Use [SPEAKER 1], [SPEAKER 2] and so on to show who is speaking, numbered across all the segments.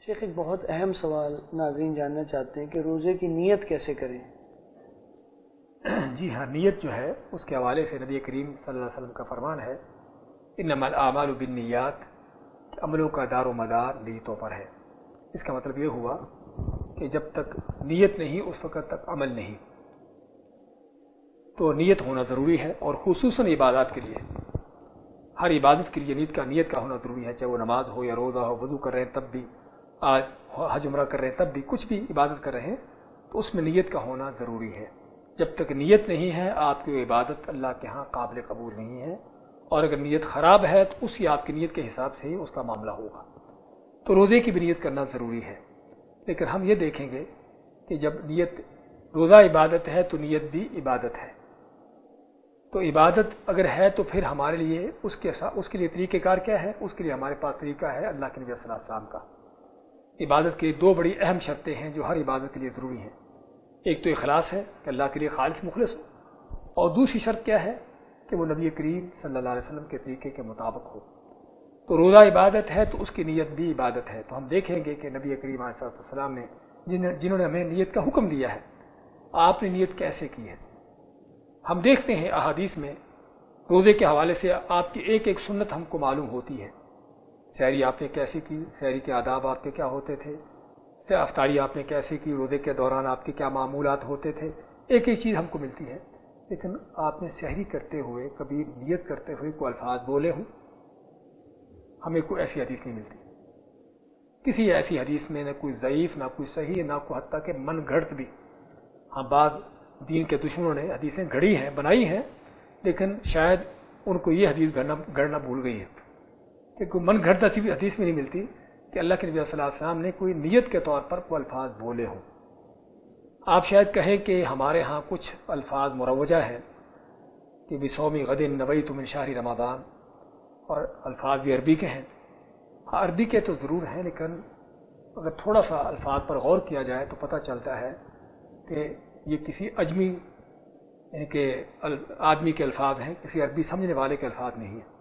[SPEAKER 1] شیخ ایک بہت اہم سوال ناظرین جاننا چاہتے ہیں کہ روزے کی نیت کیسے کریں؟
[SPEAKER 2] جی ہاں، نیت جو ہے اس کے حوالے سے نبی کریم صلی اللہ علیہ وسلم کا فرمان ہے انما الاعمال بالنیات، کہ عملوں کا دار و مدار نیتوں پر ہے۔ اس کا مطلب یہ ہوا کہ جب تک نیت نہیں اس وقت تک عمل نہیں، تو نیت ہونا ضروری ہے، اور خصوصاً عبادات کے لیے، ہر عبادت کے لیے نیت کا ہونا ضروری ہے، چاہے وہ نماز ہو یا روزہ ہو، وضو کر رہے ہیں تب بھی، آج حج عمرہ کر رہے ہیں تب بھی، کچھ بھی عبادت کر رہے ہیں تو اس میں نیت کا ہونا ضروری ہے۔ جب تک نیت نہیں ہے آپ کی عبادت اللہ کے ہاں قابل قبول نہیں ہے، اور اگر نیت خراب ہے تو اسی آپ کی نیت کے حساب سے ہی اس کا معاملہ ہوگا۔ تو روزے کی بھی نیت کرنا ضروری ہے، لیکن ہم یہ دیکھیں گے کہ جب نیت، روزہ عبادت ہے تو نیت بھی عبادت ہے، تو عبادت اگر ہے تو پھر ہمارے لیے اس کے لیے طریقہ کار کیا ہے؟ اس کے لیے ہمارے پاس طریقہ ہے اللہ کے نبی صلی اللہ علیہ وسلم کا۔ عبادت کی دو بڑی اہم شرطیں ہیں جو ہر عبادت کے لیے ضروری ہیں، ایک تو اخلاص ہے کہ اللہ کے لیے خالص مخلص ہو، اور دوسری شرط کیا ہے کہ وہ نبی کریم صلی اللہ علیہ وسلم کے طریقے کے مطابق ہو۔ تو روزہ عبادت ہے تو اس کی نیت بھی عبادت ہے۔ تو ہم دیکھیں گے کہ نبی کریم علیہ السلام نے جنہوں نے ہمیں نیت کا حکم دیا ہے، آپ نے نیت کیسے کی ہے؟ ہم دیکھتے ہیں احادیث میں روزے کے حوالے سے آپ کی ایک ایک سنت ہم کو معلوم ہوتی ہے۔ سحری آپ نے کیسے کی، سحری کے آداب آپ کے کیا ہوتے تھے، افطاری آپ نے کیسے کی، روزے کے دوران آپ کے کیا معمولات ہوتے تھے، ایک ایک چیز ہم کو ملتی ہے۔ لیکن آپ نے سحری کرتے ہوئے کبھی نیت کرتے ہوئے کوئی الفاظ بولے ہوں؟ ہمیں کوئی ایسی حدیث نہیں ملتی، کسی ایسی حدیث میں نہ کوئی ضعیف، نہ کوئی صحیح، نہ کوئی حتیٰ کہ من گھڑت بھی۔ ہاں، بعض دین کے دشمنوں نے حدیثیں گھڑی ہیں، بنائی ہیں، لیکن شاید ان کو یہ حدیث گھڑنا بھول گئی ہے کہ کوئی من گھڑت ایسی بھی حدیث میں نہیں ملتی کہ اللہ کے نبی صلی اللہ علیہ وسلم نے کوئی نیت کے طور پر کوئی الفاظ بولے ہوں۔ آپ شاید کہیں کہ ہمارے ہاں کچھ الفاظ مروجہ ہیں کہ بصوم غد نویت من شہر رمضان، اور الفاظ بھی عربی کے ہیں۔ ہاں، عربی کے تو ضرور ہیں، لیکن اگر تھوڑا سا الفاظ پر غور کیا جائے تو پتہ چلتا ہے کہ یہ کسی عجمی، یعنی کہ آدمی کے الفاظ ہیں، کسی عربی سمجھنے والے کے الفاظ نہیں ہیں،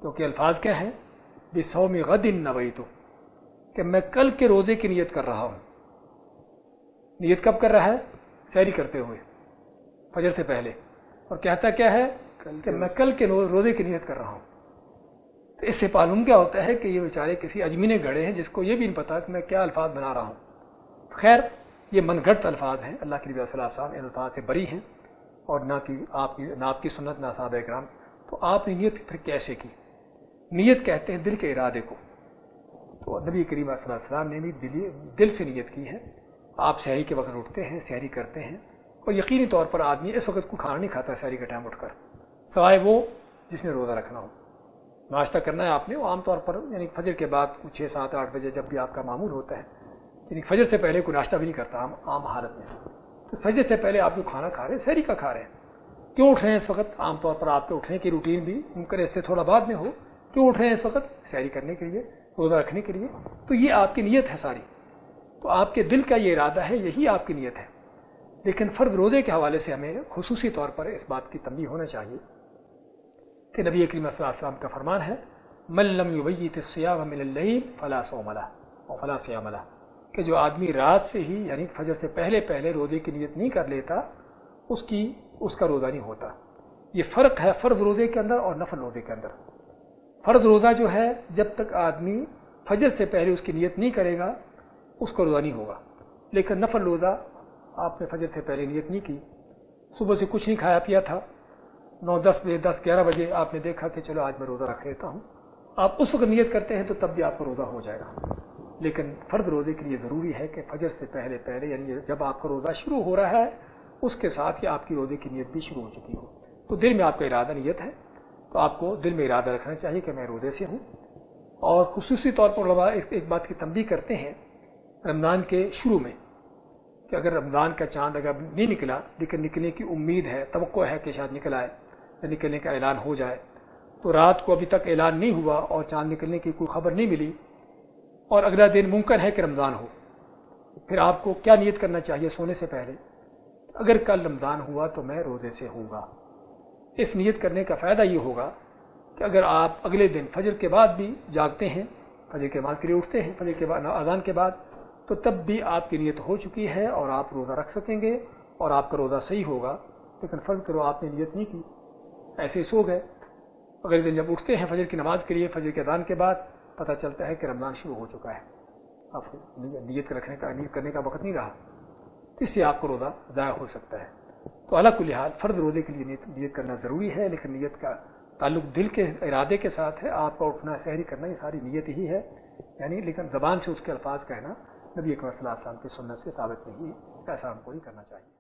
[SPEAKER 2] کیونکہ الفاظ کیا ہیں؟ بصوم غد نویت، کہ میں کل کے روزے کی نیت کر رہا ہوں۔ نیت کب کر رہا ہے؟ سحری کرتے ہوئے، فجر سے پہلے، اور کہتا کیا ہے کہ میں کل کے روزے کی نیت کر رہا ہوں۔ تو اس سے معلوم کیا ہوتا ہے کہ یہ بیچارے کسی عجمی نے گھڑے ہیں جس کو یہ بھی نہیں پتا کہ میں کیا الفاظ بنا رہا ہوں۔ خیر، یہ من گھڑت الفاظ ہیں، اللہ کے نبی صلی اللہ علیہ وسلم ان الفاظ سے بری ہیں، اور نہ آپ کی سنت، نہ صحابہ کرام۔ تو آپ نے نیت پھر کیسے کی؟ نیت کہتے ہیں دل کے ارادے کو، تو نبی کریم صلی اللہ علیہ وسلم نے بھی دل سے نیت کی ہے۔ آپ سحری کے وقت اٹھتے ہیں، سحری کرتے ہیں، اور یقینی طور پر آدمی اس وقت کو کھانا نہیں کھاتا سحری کا ٹائم اٹھ کر، سوائے وہ جس نے روزہ رکھنا ہو۔ ناشتہ کرنا ہے آپ نے، وہ عام طور پر یعنی فجر کے بعد 6، 7، 8 بجے جب بھی آپ کا معمول ہوتا ہے، یعنی فجر سے پہلے کوئی ناشتہ بھی نہیں کرتا عام حالت میں۔ تو فجر سے پہلے آپ جو کھانا کھا رہے ہیں سحری کا کھا رہے ہیں۔ کیوں اٹھ رہے ہیں اس وقت؟ عام طور پر آپ کے اٹھنے کی روٹین بھی ممکن اس سے تھوڑا بعد میں ہو، کیوں اٹھ رہے ہیں اس وقت؟ سحری کرنے کے لیے، روزہ رکھنے کے لیے۔ تو یہ آپ کی نیت ہے ساری، تو آپ کے دل کا یہ ارادہ ہے، یہی آپ کی نیت ہے۔ لیکن فرض روزے کے حوالے سے ہمیں خصوصی طور پر اس بات کی تنبیہ ہونا چاہیے کہ نبی کریم صلی اللہ علیہ وسلم کا فرمان ہے من لم یبیت الصیام من اللیل فلا صوم لہ اور فلا صیام لہ، کہ جو آدمی رات سے ہی یعنی فجر سے پہلے روزے کی نیت نہیں کر لیتا، اس کا روزہ نہیں ہوتا۔ یہ فرق ہے فرض روزے کے اندر اور نفل روزے کے اندر۔ فرض روزہ جو ہے جب تک آدمی فجر سے پہلے اس کی نیت نہیں کرے گا اس کا روزہ نہیں ہوگا، لیکن نفل روزہ آپ نے فجر سے پہلے نیت نہیں کی، صبح سے کچھ نہیں کھایا پیا تھا، 9، 10 بجے 10، 11 بجے آپ نے دیکھا کہ چلو آج میں روزہ رکھ لیتا ہوں، آپ اس وقت نیت کرتے ہیں تو تب بھی آپ کا روزہ ہو جائے گا۔ لیکن فرض روزے کے لیے ضروری ہے کہ فجر سے پہلے یعنی جب آپ کا روزہ شروع ہو رہا ہے اس کے ساتھ ہی آپ کی روزے کی نیت بھی شروع ہو چکی ہو، تو دل میں آپ کا ارادہ نیت ہے، تو آپ کو دل میں ارادہ رکھنا چاہیے کہ میں روزے سے ہوں۔ اور خصوصی طور پر علماء ایک بات کی تنبیہ کرتے ہیں رمضان کے شروع میں، کہ اگر رمضان کا چاند اگر نہیں نکلا لیکن نکلنے کی امید ہے، توقع ہے کہ شاید نکل آئے یا نکلنے کا اعلان ہو جائے، تو رات کو ابھی تک اعلان نہیں ہوا اور چاند نکلنے کی کوئی خبر نہیں ملی اور اگلا دن ممکن ہے کہ رمضان ہو، پھر آپ کو کیا نیت کرنا چاہیے سونے سے پہلے؟ اگر کل رمضان ہوا تو میں روزے سے ہوں گا۔ اس نیت کرنے کا فائدہ یہ ہوگا کہ اگر آپ اگلے دن فجر کے بعد بھی جاگتے ہیں، فجر کی نماز کے لیے اٹھتے ہیں فجر کے بعد اذان کے بعد، تو تب بھی آپ کی نیت ہو چکی ہے اور آپ روزہ رکھ سکیں گے اور آپ کا روزہ صحیح ہوگا۔ لیکن فرض کرو آپ نے نیت نہیں کی، ایسے ہی سو گئے، اگلے دن جب اٹھتے ہیں فجر کی نماز کے لیے فجر کے اذان کے بعد پتہ چلتا ہے کہ رمضان شروع ہو چکا ہے، اب نیت کرنے کا وقت نہیں رہا، اس سے آپ کو روزہ ضائع ہو سکتا ہے۔ تو علی کل حال فرض روزے کے لیے نیت کرنا ضروری ہے، لیکن نیت کا تعلق دل کے ارادے کے ساتھ ہے۔ آپ کا اٹھنا سحری کرنا یہ ساری نیت ہی ہے، یعنی لیکن زبان سے اس کے الفاظ کہنا نبی اکرم صلی اللہ علیہ وسلم کی سنت سے ثابت نہیں ہے، ایسا ہم کو نہیں کرنا چاہیے۔